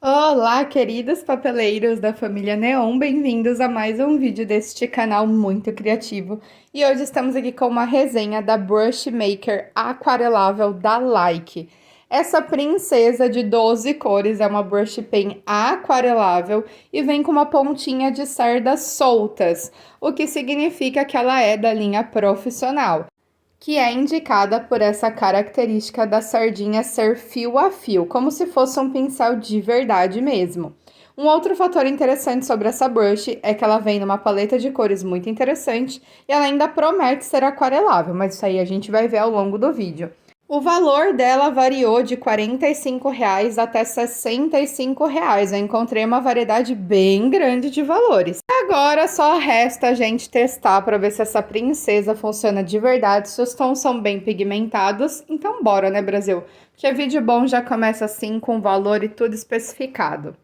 Olá, queridos papeleiros da família Neon, bem-vindos a mais um vídeo deste canal muito criativo. E hoje estamos aqui com uma resenha da Brush Maker aquarelável da Like. Essa princesa de 12 cores é uma brush pen aquarelável e vem com uma pontinha de cerdas soltas, o que significa que ela é da linha profissional, que é indicada por essa característica da sardinha ser fio a fio, como se fosse um pincel de verdade mesmo. Um outro fator interessante sobre essa brush é que ela vem numa paleta de cores muito interessante e ela ainda promete ser aquarelável, mas isso aí a gente vai ver ao longo do vídeo. O valor dela variou de R$ 45 até R$ 65. Eu encontrei uma variedade bem grande de valores. Agora só resta a gente testar para ver se essa princesa funciona de verdade, se os tons são bem pigmentados. Então bora, né, Brasil? Porque vídeo bom já começa assim, com valor e tudo especificado.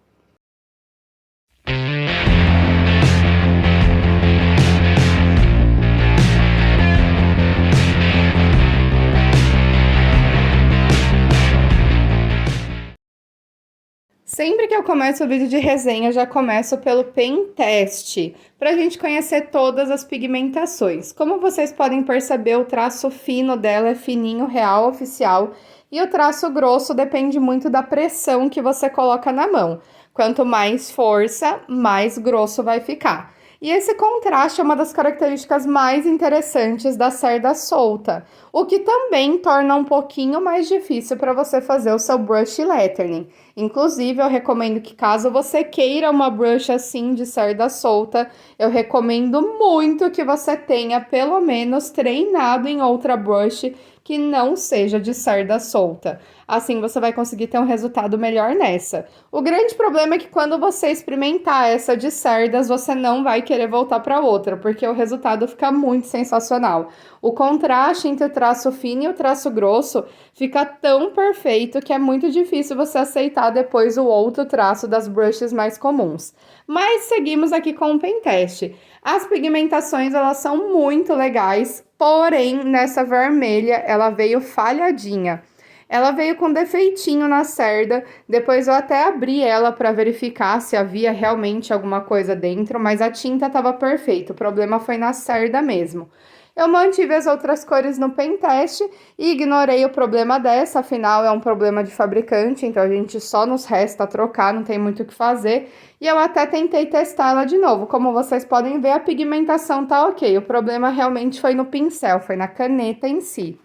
Sempre que eu começo o vídeo de resenha, eu já começo pelo pen teste, para a gente conhecer todas as pigmentações. Como vocês podem perceber, o traço fino dela é fininho, real, oficial, e o traço grosso depende muito da pressão que você coloca na mão. Quanto mais força, mais grosso vai ficar. E esse contraste é uma das características mais interessantes da cerda solta, o que também torna um pouquinho mais difícil para você fazer o seu brush lettering. Inclusive, eu recomendo que, caso você queira uma brush assim de cerda solta, eu recomendo muito que você tenha pelo menos treinado em outra brush que não seja de cerda solta. Assim você vai conseguir ter um resultado melhor nessa. O grande problema é que quando você experimentar essa de cerdas, você não vai querer voltar para outra, porque o resultado fica muito sensacional. O contraste entre o traço fino e o traço grosso fica tão perfeito que é muito difícil você aceitar depois o outro traço das brushes mais comuns. Mas seguimos aqui com o pen teste. As pigmentações, elas são muito legais, porém, nessa vermelha, ela veio falhadinha. Ela veio com defeitinho na cerda, depois eu até abri ela para verificar se havia realmente alguma coisa dentro, mas a tinta estava perfeita, o problema foi na cerda mesmo. Eu mantive as outras cores no pen teste e ignorei o problema dessa, afinal é um problema de fabricante, então a gente só nos resta trocar, não tem muito o que fazer. E eu até tentei testar ela de novo, como vocês podem ver, a pigmentação tá ok, o problema realmente foi no pincel, foi na caneta em si.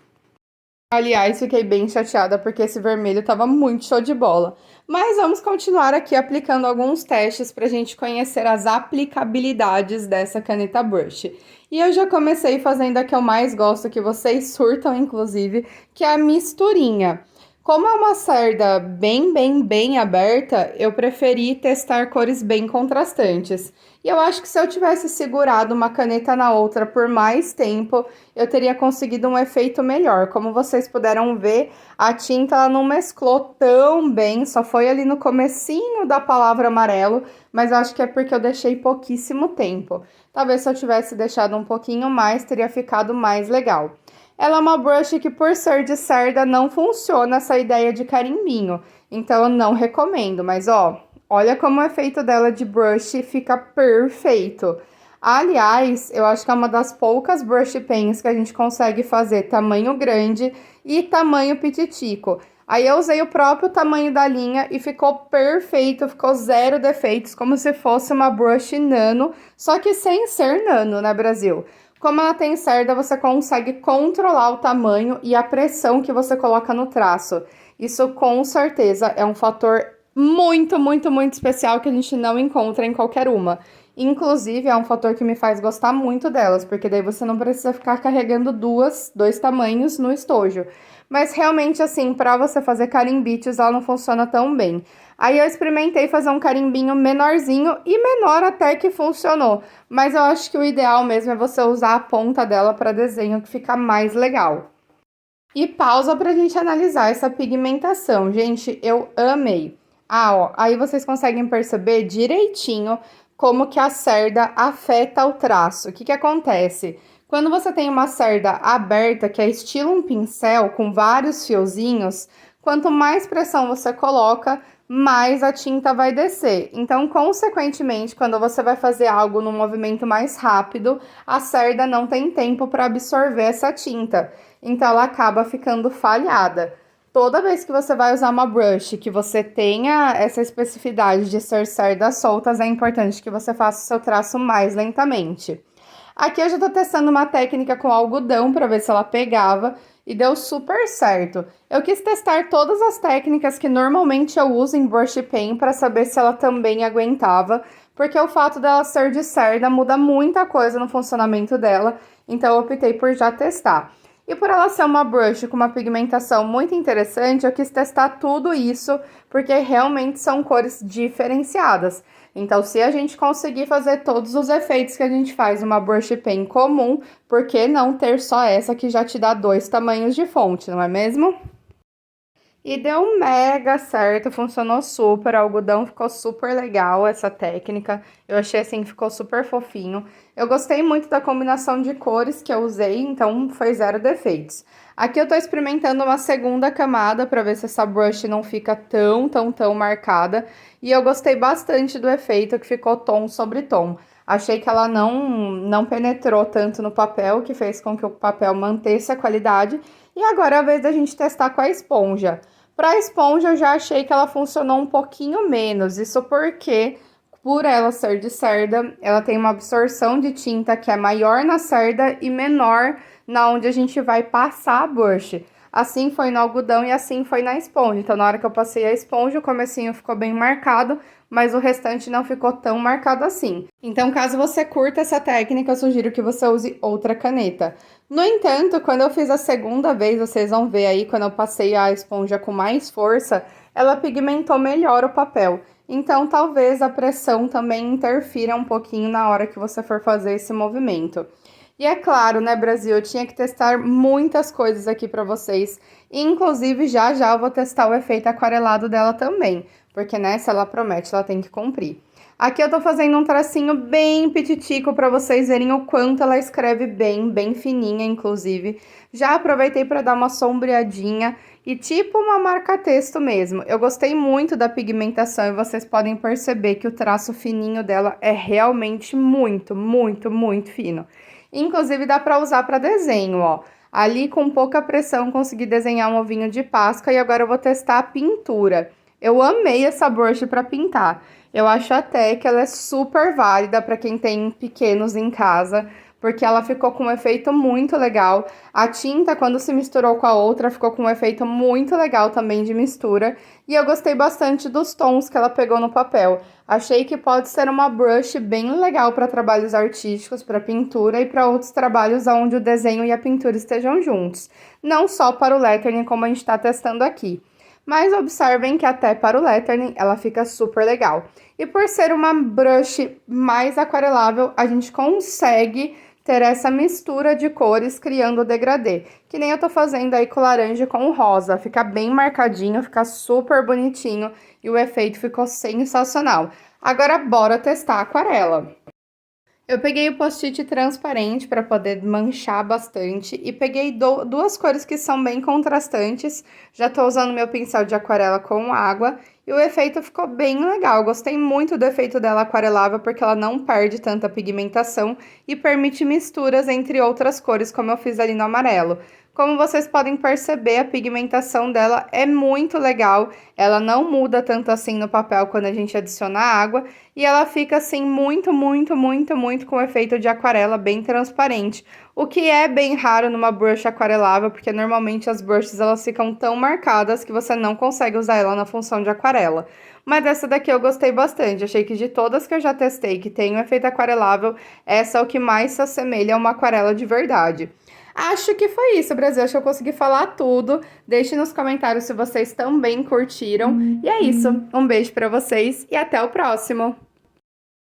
Aliás, fiquei bem chateada porque esse vermelho estava muito show de bola. Mas vamos continuar aqui aplicando alguns testes para a gente conhecer as aplicabilidades dessa caneta brush. E eu já comecei fazendo a que eu mais gosto, que vocês surtam inclusive, que é a misturinha. Como é uma cerda bem aberta, eu preferi testar cores bem contrastantes. E eu acho que se eu tivesse segurado uma caneta na outra por mais tempo, eu teria conseguido um efeito melhor. Como vocês puderam ver, a tinta ela não mesclou tão bem, só foi ali no comecinho da palavra amarelo, mas eu acho que é porque eu deixei pouquíssimo tempo. Talvez se eu tivesse deixado um pouquinho mais, teria ficado mais legal. Ela é uma brush que, por ser de cerda, não funciona essa ideia de carimbinho, então eu não recomendo, mas ó, olha como o efeito dela de brush fica perfeito. Aliás, eu acho que é uma das poucas brush pens que a gente consegue fazer tamanho grande e tamanho pititico. Aí eu usei o próprio tamanho da linha e ficou perfeito, ficou zero defeitos, como se fosse uma brush nano, só que sem ser nano, né, Brasil? Como ela tem cerda, você consegue controlar o tamanho e a pressão que você coloca no traço. Isso, com certeza, é um fator muito especial que a gente não encontra em qualquer uma. Inclusive, é um fator que me faz gostar muito delas, porque daí você não precisa ficar carregando dois tamanhos no estojo. Mas realmente, assim, para você fazer carimbites, ela não funciona tão bem. Aí eu experimentei fazer um carimbinho menorzinho e menor até que funcionou. Mas eu acho que o ideal mesmo é você usar a ponta dela para desenho, que fica mais legal. E pausa pra gente analisar essa pigmentação. Gente, eu amei. Ah, ó, aí vocês conseguem perceber direitinho como que a cerda afeta o traço. O que que acontece? Quando você tem uma cerda aberta, que é estilo um pincel, com vários fiozinhos, quanto mais pressão você coloca, mais a tinta vai descer. Então, consequentemente, quando você vai fazer algo num movimento mais rápido, a cerda não tem tempo para absorver essa tinta. Então, ela acaba ficando falhada. Toda vez que você vai usar uma brush que você tenha essa especificidade de ser cerdas soltas, é importante que você faça o seu traço mais lentamente. Aqui eu já tô testando uma técnica com algodão para ver se ela pegava e deu super certo. Eu quis testar todas as técnicas que normalmente eu uso em brush pen para saber se ela também aguentava, porque o fato dela ser de cerda muda muita coisa no funcionamento dela, então eu optei por já testar. E por ela ser uma brush com uma pigmentação muito interessante, eu quis testar tudo isso, porque realmente são cores diferenciadas. Então, se a gente conseguir fazer todos os efeitos que a gente faz numa brush pen comum, por que não ter só essa que já te dá 2 tamanhos de fonte, não é mesmo? E deu mega certo, funcionou super, o algodão ficou super legal essa técnica, eu achei assim que ficou super fofinho. Eu gostei muito da combinação de cores que eu usei, então foi zero defeitos. Aqui eu tô experimentando uma segunda camada para ver se essa brush não fica tão marcada. E eu gostei bastante do efeito que ficou tom sobre tom. Achei que ela não penetrou tanto no papel, que fez com que o papel mantesse a qualidade. E agora é a vez da gente testar com a esponja. Para a esponja, eu já achei que ela funcionou um pouquinho menos. Isso porque, por ela ser de cerda, ela tem uma absorção de tinta que é maior na cerda e menor na onde a gente vai passar a brush. Assim foi no algodão e assim foi na esponja. Então, na hora que eu passei a esponja, o comecinho ficou bem marcado, mas o restante não ficou tão marcado assim. Então, caso você curta essa técnica, eu sugiro que você use outra caneta. No entanto, quando eu fiz a segunda vez, vocês vão ver aí, quando eu passei a esponja com mais força, ela pigmentou melhor o papel. Então, talvez a pressão também interfira um pouquinho na hora que você for fazer esse movimento. E é claro, né, Brasil, eu tinha que testar muitas coisas aqui pra vocês. Inclusive, já eu vou testar o efeito aquarelado dela também. Porque, né, se ela promete, ela tem que cumprir. Aqui eu tô fazendo um tracinho bem pititico pra vocês verem o quanto ela escreve bem fininha, inclusive. Já aproveitei pra dar uma sombreadinha e tipo uma marca-texto mesmo. Eu gostei muito da pigmentação e vocês podem perceber que o traço fininho dela é realmente muito fino. Inclusive, dá pra usar pra desenho, ó. Ali, com pouca pressão, consegui desenhar um ovinho de Páscoa e agora eu vou testar a pintura. Eu amei essa brush pra pintar. Eu acho até que ela é super válida pra quem tem pequenos em casa, porque ela ficou com um efeito muito legal. A tinta, quando se misturou com a outra, ficou com um efeito muito legal também de mistura. E eu gostei bastante dos tons que ela pegou no papel. Achei que pode ser uma brush bem legal para trabalhos artísticos, para pintura e para outros trabalhos onde o desenho e a pintura estejam juntos. Não só para o lettering, como a gente está testando aqui. Mas observem que até para o lettering ela fica super legal. E por ser uma brush mais aquarelável, a gente consegue ter essa mistura de cores criando o degradê. Que nem eu tô fazendo aí com o laranja e com o rosa. Fica bem marcadinho, fica super bonitinho e o efeito ficou sensacional. Agora bora testar a aquarela. Eu peguei o post-it transparente para poder manchar bastante e peguei duas cores que são bem contrastantes. Já tô usando meu pincel de aquarela com água e o efeito ficou bem legal. Gostei muito do efeito dela aquarelável porque ela não perde tanta pigmentação e permite misturas entre outras cores, como eu fiz ali no amarelo. Como vocês podem perceber, a pigmentação dela é muito legal, ela não muda tanto assim no papel quando a gente adiciona água, e ela fica assim muito com efeito de aquarela bem transparente, o que é bem raro numa brush aquarelável, porque normalmente as brushes elas ficam tão marcadas que você não consegue usar ela na função de aquarela. Mas essa daqui eu gostei bastante, achei que de todas que eu já testei que tem um efeito aquarelável, essa é o que mais se assemelha a uma aquarela de verdade. Acho que foi isso, Brasil. Acho que eu consegui falar tudo. Deixe nos comentários se vocês também curtiram. E é isso. Um beijo pra vocês e até o próximo.